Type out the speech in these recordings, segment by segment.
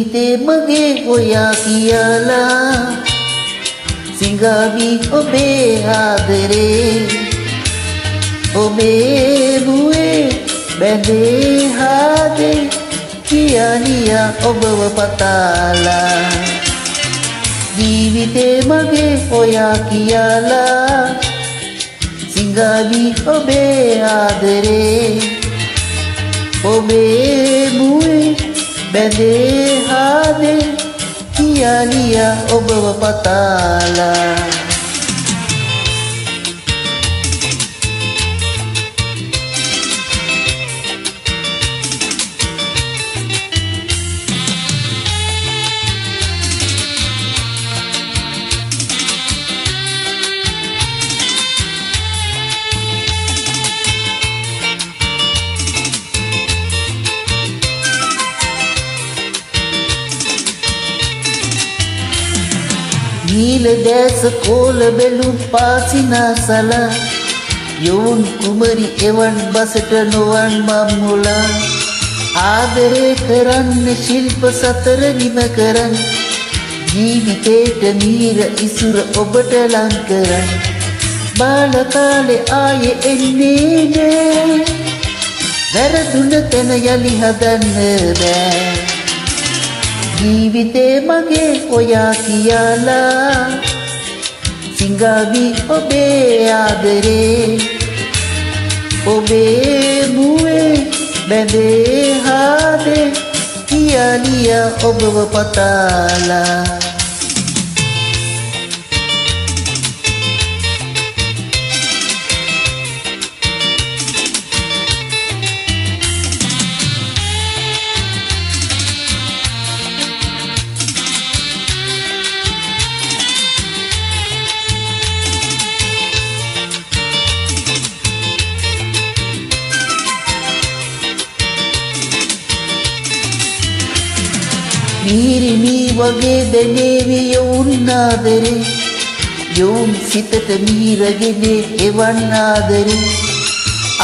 ජීවිතේ මගේ ඔයා කියලා සිඟාවි ඔබේ ආදරේ ඔබේ මුවේ බැඳේ හදේ කියානියා ඔබව පතාලා ජීවිතේ මගේ ඔයා කියලා සිඟාවි ඔබේ ආදරේ ඔබේ මුවේ බැඳේ හදේ කියානියා ඔබව පතාලා නීල දැස කෝල බැලුම් පාසිනාසල යොවුන් කුමරි එවන් බසට නොවන් මම්මුලා ආදරේ කරන්න ශිල්ප සතර නිම කරන්න ජීවිතේට මීර ඉසුර ඔබට ලං කරන්න බාල කාලේ ආයේ එන්නේ නෑ වැරදුන තැන යලි හදන්න බෑ ජීවිතේ මගේ ඔයා කියලා සිඟාවි ඔබේ ආදරේ ඔබේ මුවේ බැඳේ හදේ කියානියා ඔබව පතාලා මීරිමි වගේ දැනේවි යොවුන් ආදරේ යොවුන් සිතට මීරගෙනේ එවන් ආදරේ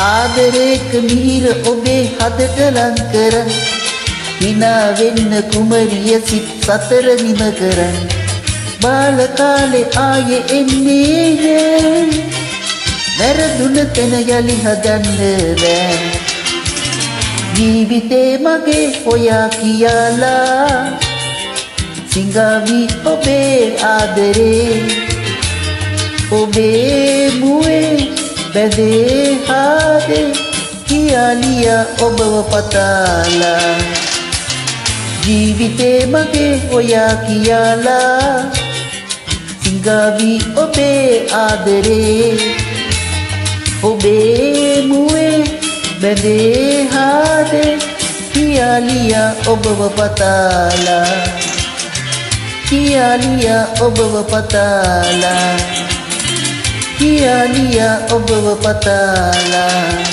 ආදරේක මීර ඔබේ හදට ලං කරන් හිනා වෙන්න කුමරිය සිත් සතර නිම කරන් බාල කාලේ ආයේ එන්නේ නෑ වැරදුන තැන යලි හදන්න බෑ ජීවිතේ මගේ ඔයා කියලා සිඟාවි ඔබේ ආදරේ ඔබේ මුවේ බැඳේ හදේ කියානියා ඔබව පතාලා ජීවිතේ මගේ ඔයා කියලා සිඟාවි ඔබේ ආදරේ ඔබේ මුවේ බැඳේ හදේ කියානියා ඔබව පතාලා කියානියා ඔබව පතාලා කියානියා ඔබව පතාලා